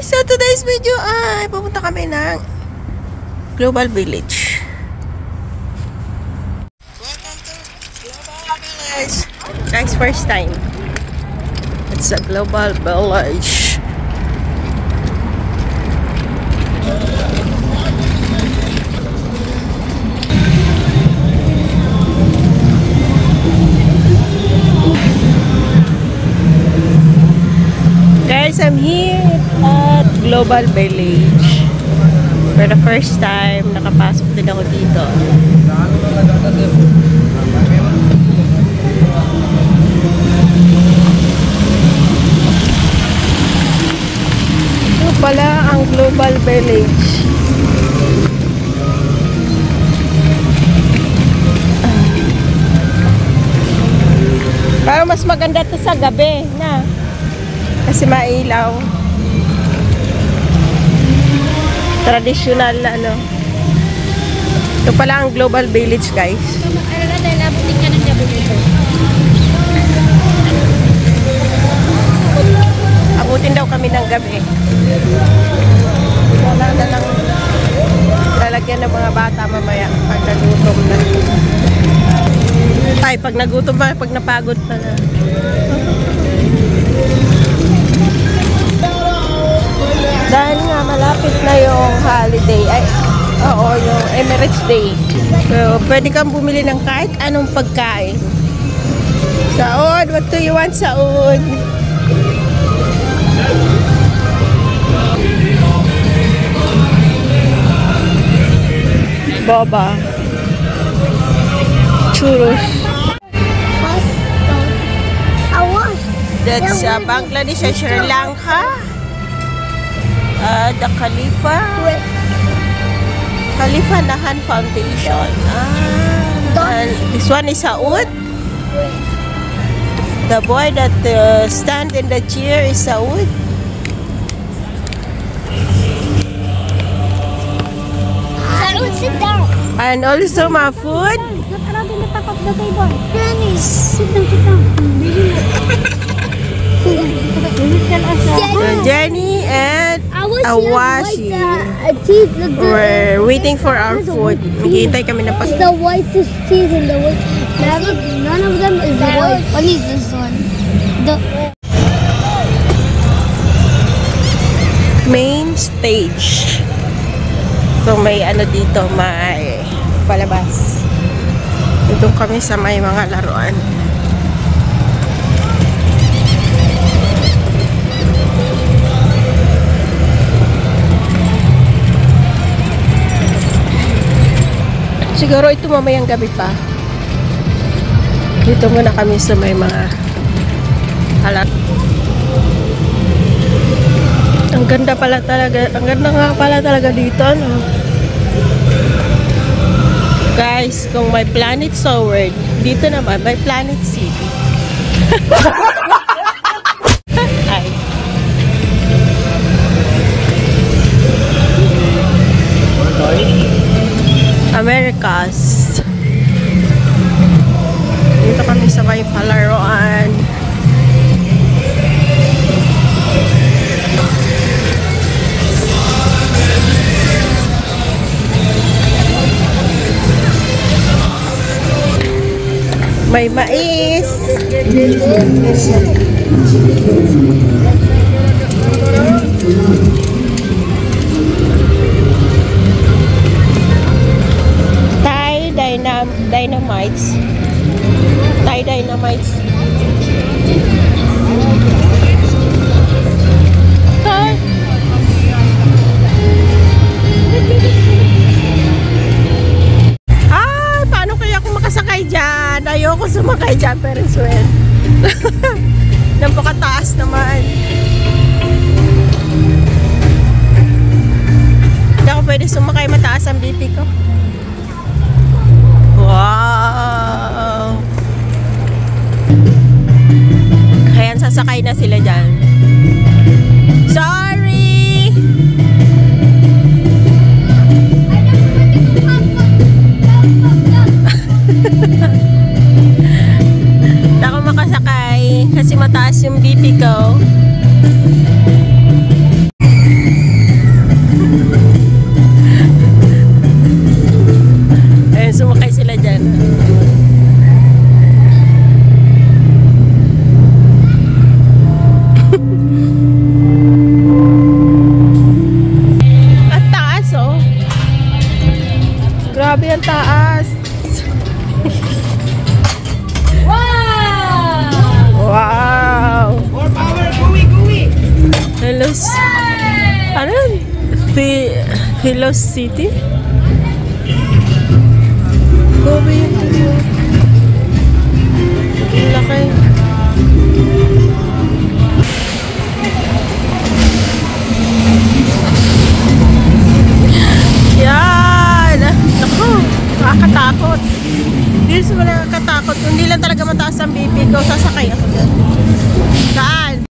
Sa today's video ay pupunta kami ng Global Village. Welcome to Global Village. Guys, first time. It's a Global Village. Guys, I'm here at Global Village. For the first time, nakapasok din ako dito. Ito pala ang Global Village. Parang mas maganda to sa gabi, na? Kasi mailaw. Traditional na ano. Ito pala ang Global Village, guys. Abutin daw kami ng gabi. Wala na lang lalagyan ng mga bata mamaya pag nagutom na. Ay, pag nagutom pa, pag napagod pa na. Dahil nga malapit na yung holiday, ay, oo, yung Emirates Day. So, pwede kang bumili ng kahit anong pagkain. Saud, what do you want, Saud? Boba. Churros. That's Bangladesh and Sri Lanka. The Khalifa Nahan Foundation. And this one is Saud. The boy that stand in the chair is Saud. Saud, sit down. And also my food. Sit down. Jenny and Awashi. We're waiting for our food. Maghihintay kami na pag... The whitest teeth in the white. None of them is white. Only this one. The main stage. So may ano dito, may palabas. Dito kami sa may mga laruan. Siguro ito mamayang gabi pa. Dito muna kami sa may mga halat. Ang ganda pala talaga. Ang ganda nga pala talaga dito, no? Guys, kung may Planet Sword, dito naman may Planet City. Ay. Americas. Dito kami sa may palaruan. May mais. Dynamites. Thai dynamites. Hi. Ay, paano kaya ako makasakay dyan? Ayoko sumakay dyan, pero swear. Napakataas naman. Hindi ako pwede sumakay, mataas ang BP ko. Wow! Ayan, sasakay na sila dyan. Sorry! Hindi ako makasakay kasi mataas yung BP ko. Philos... Ano yun? Philos City? Gobi yun. Laki. Yan! Naku, nakakatakot. Hindi sa mga nakakatakot. Hindi lang talaga mataas ang BP ko. Sasakay ako dyan. Saan?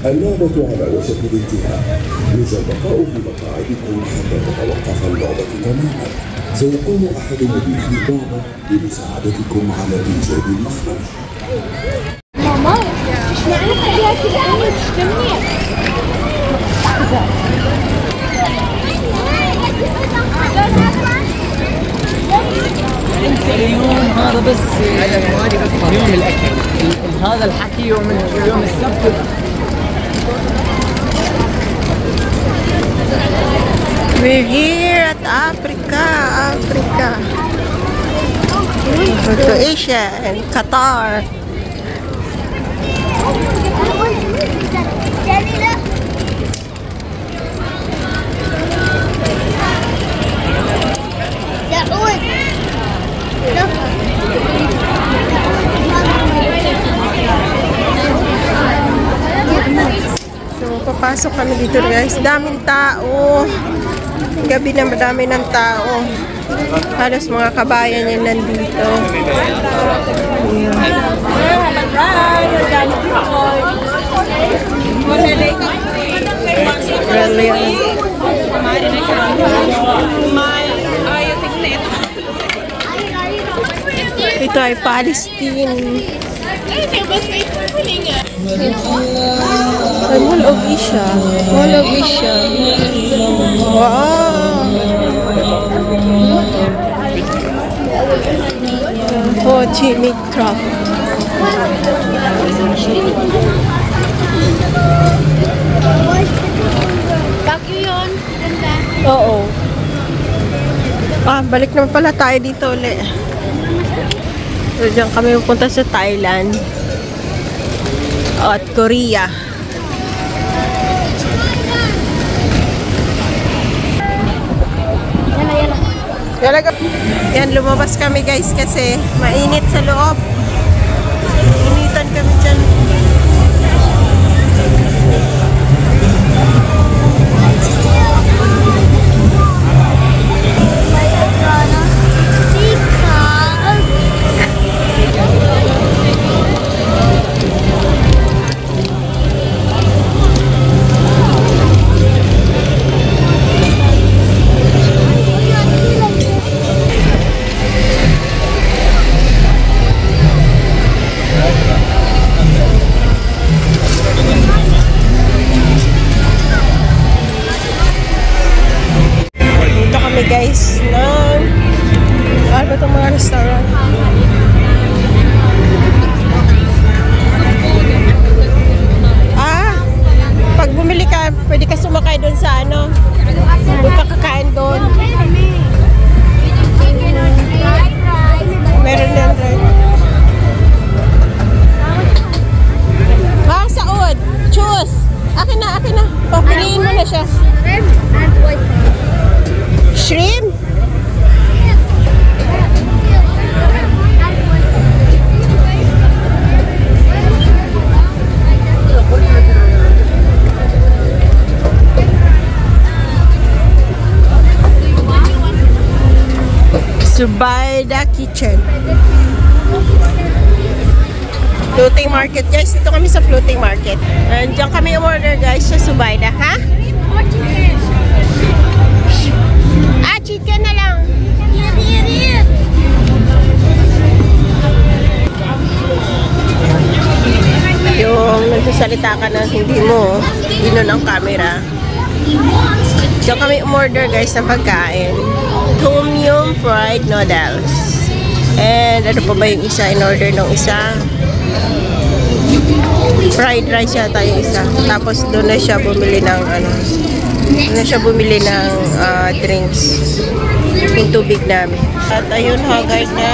اللعبة على وشك الانتهاء. يرجى البقاء في مقاعدكم حتى تتوقف اللعبة تماما. سيقوم أحد مضيفي اللعبة بمساعدتكم على إيجاد المخرج. ماما مش معنى خليها كده أنا مستنية. بس هذا المواد بس يوم الاكل هذا الحكي يوم السبت. We're here at Africa. To Asia and Qatar. So, papasok kami dito guys. Daming tao. Gabi na madami ng tao. Halos mga kabayan yan nandito. Ito ay Palestine. Mall of Asia. Wow! Ho Chi Minh Truck. Bagyo yun. Ganda. Oo. Balik naman pala tayo dito ulit. So, dyan kami pupunta sa Thailand. At Korea. Yan, lumabas kami guys kasi mainit sa loob. Initan kami dyan. Guys, ano ba itong mga restaurant? Pag bumili ka, pwede ka sumakay doon sa ano, doon ka kakain doon. Meron din rin. Saud, choose. Akin na. Papiliin mo na siya. Shrimp? Subayda Kitchen. Floating market guys. Dito kami sa floating market. Diyan kami umorder guys sa Subayda. Ha? Chicken na lang. Yung nagsasalita ka na hindi mo inon ang camera. Diyan kami umorder guys ng pagkain. Tom Yum fried noodles. And ano pa ba yung isa? In-order nung isa. Fried rice yata yung isa. Tapos doon na siya bumili ng drinks. Yung tubig namin. At ayun, haggard na.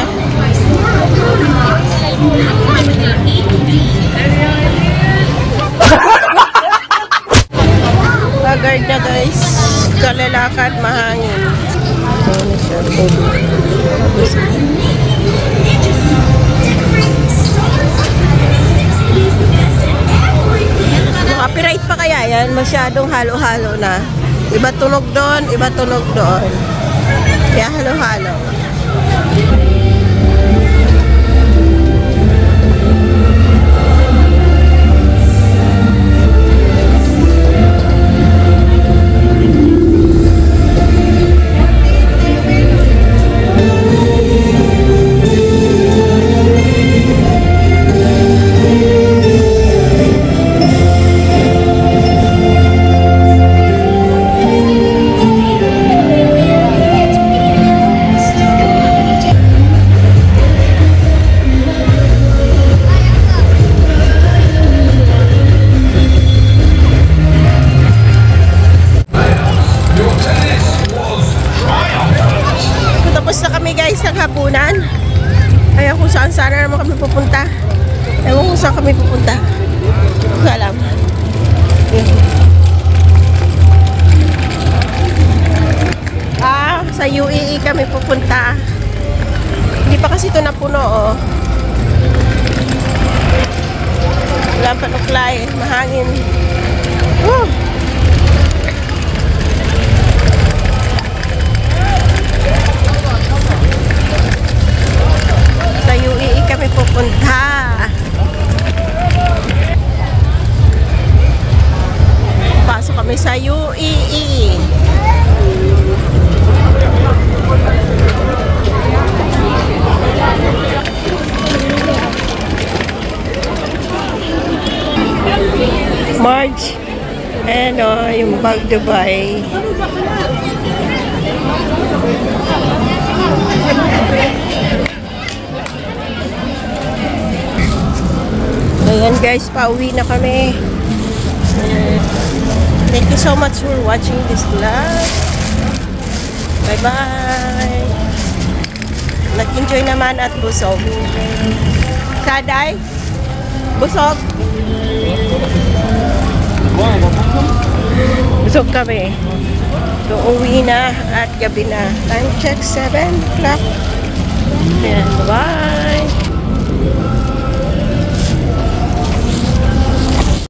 Haggard na guys. Kalalakad, mahangin. Ayun na siya, tubig. Copyright pa kaya yan? Masyadong halo-halo na. Iba tunog doon, iba tunog doon. Kaya halo-halo. na kami guys ng hapunan. Ayaw kung saan sana naman kami pupunta. Ewan kung saan kami pupunta. Hindi ko alam. Sa UAE kami pupunta. Hindi pa kasi ito napuno, oh. Wala pa nuklay, mahangin. Woo! Sa UAE kami pupunta. Pasok kami sa UAE. March and yung Bag Dubai. Ayan guys, pauwi na kami. Thank you so much for watching this vlog. Bye bye. Nag-enjoy naman at busog. Saday? Busog? Busog kami. So, uwi na at gabi na. Time check 7 o'clock. Ayan, bye.